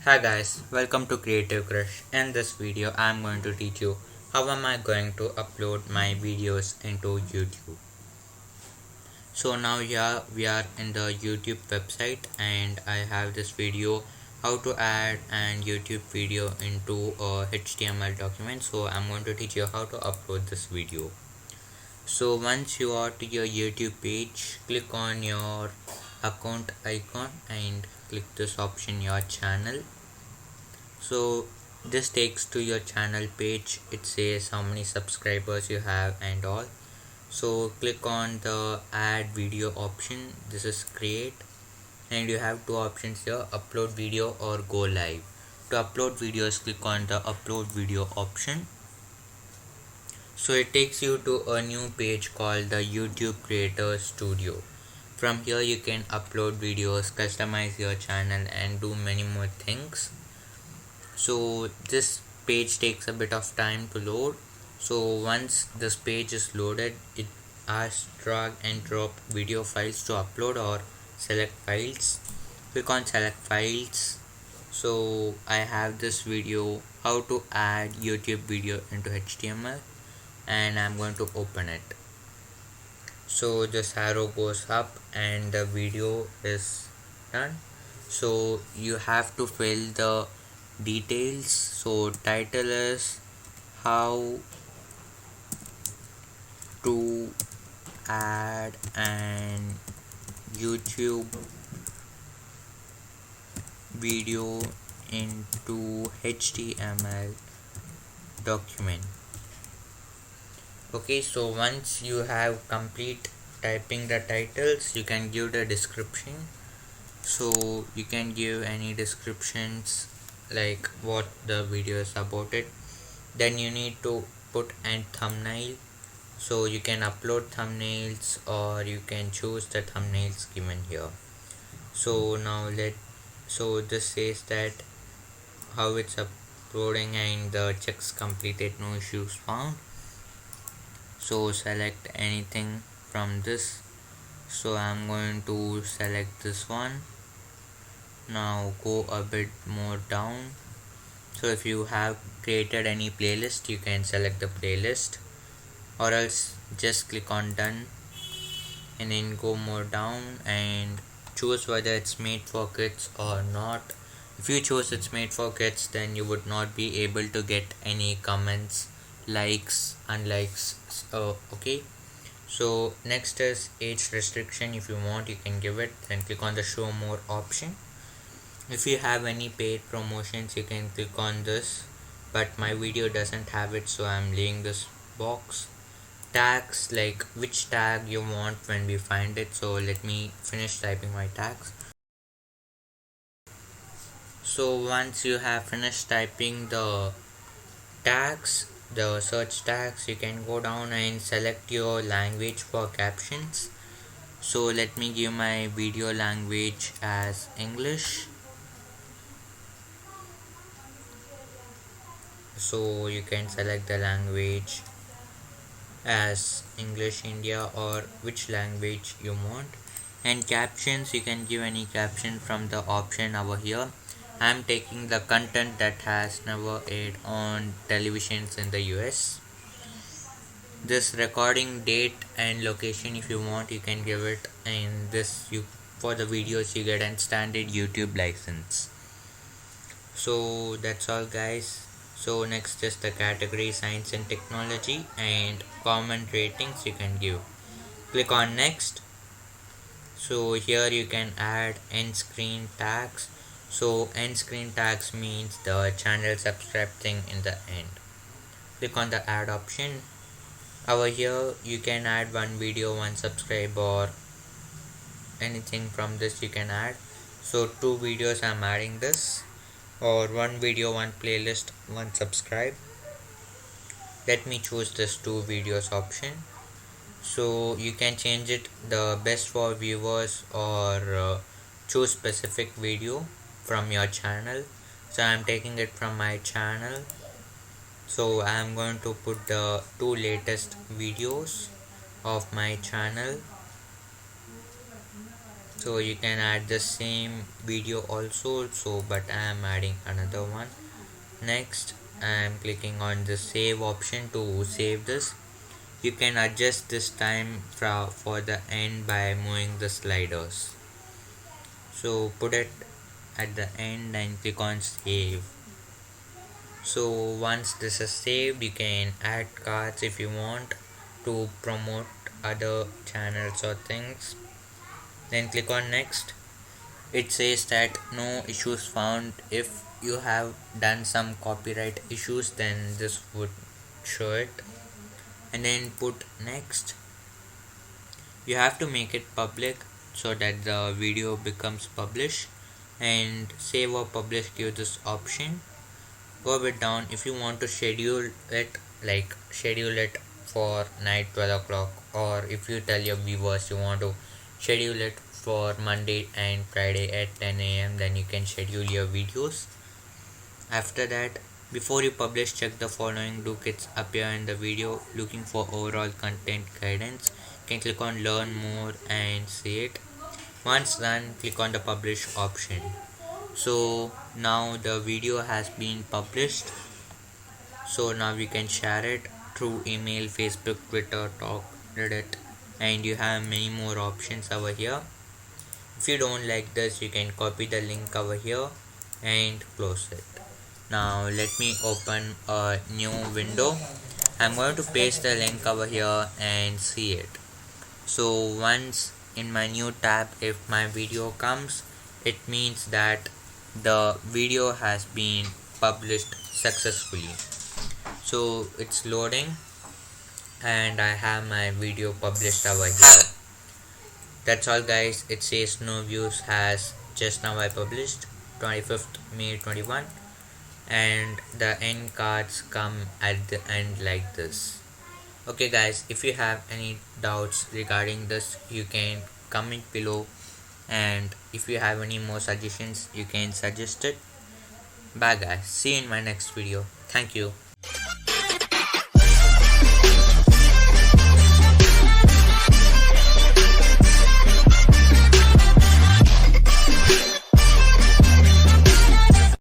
Hi guys, welcome to Creative Crush. In this video, I am going to teach you how am I going to upload my videos into YouTube. So now here we are in the YouTube website and I have this video how to add an YouTube video into a HTML document. So I'm going to teach you how to upload this video. So once you are to your YouTube page, click on your account icon and click this option, your channel. So this takes to your channel page. It says how many subscribers you have and all. So click on the add video option. This is create, and you have two options here, upload video or go live. To upload videos, click on the upload video option. So it takes you to a new page called the YouTube Creator Studio. From here you can upload videos, customize your channel and do many more things. So this page takes a bit of time to load. So once this page is loaded, it asks drag and drop video files to upload or select files. Click on select files. So I have this video how to add YouTube video into HTML and I'm going to open it. So this arrow goes up and the video is done. So you have to fill the details. So title is how to add an YouTube video into HTML document. Okay, so once you have complete typing the titles, you can give the description. So you can give any descriptions like what the video is about it. Then you need to put an thumbnail. So you can upload thumbnails or you can choose the thumbnails given here. So now so this says that how it's uploading and the checks completed, no issues found. So select anything from this. So I'm going to select this one. Now go a bit more down. So if you have created any playlist, you can select the playlist, or else just click on done and then go more down and choose whether it's made for kids or not. If you choose it's made for kids, then you would not be able to get any comments, likes, unlikes. Okay, so next is age restriction. If you want, you can give it, then click on the show more option. If you have any paid promotions, you can click on this, but my video doesn't have it, so I'm leaving this box. Tags, like which tag you want when we find it. So let me finish typing my tags. So once you have finished typing the tags, the search tags, you can go down and select your language for captions. So let me give my video language as English. So you can select the language as English India or which language you want. And captions, you can give any caption from the option over here. I'm taking the content that has never aired on televisions in the US. This recording date and location, if you want, you can give it, and this you for the videos you get a standard YouTube license. So that's all guys. So next is the category science and technology and comment ratings you can give. Click on next. So here you can add end screen tags. So end screen tags means the channel subscribe thing in the end. Click on the add option. Over here you can add one video, one subscribe, or anything from this you can add. So two videos I'm adding this, or one video, one playlist, one subscribe. Let me choose this two videos option. So you can change it the best for viewers or choose specific video from your channel. So I'm taking it from my channel. So I'm going to put the two latest videos of my channel. So you can add the same video also, so but I am adding another one. Next I am clicking on the save option to save this. You can adjust this time for the end by moving the sliders. So put it at the end and click on save. So once this is saved, you can add cards if you want to promote other channels or things. Then click on next. It says that no issues found. If you have done some copyright issues, then this would show it. And then put next. You have to make it public so that the video becomes published, and save or publish give this option. Go a bit down if you want to schedule it, like schedule it for night 12 o'clock, or if you tell your viewers you want to schedule it for Monday and Friday at 10 a.m., then you can schedule your videos. After that, before you publish, check the following. Do kids appear in the video? Looking for overall content guidance, you can click on learn more and see it. Once done, click on the publish option. So now the video has been published. So now we can share it through email, Facebook, Twitter, Talk, Reddit, and you have many more options over here. If you don't like this, you can copy the link over here and close it. Now let me open a new window. I'm going to paste the link over here and see it. So once in my new tab, if my video comes, it means that the video has been published successfully. So it's loading and I have my video published over here. That's all guys. It says no views has just now I published 25th May 21, and the end cards come at the end like this. Okay guys, if you have any doubts regarding this, you can comment below, and if you have any more suggestions, you can suggest it. Bye guys, see you in my next video. Thank you.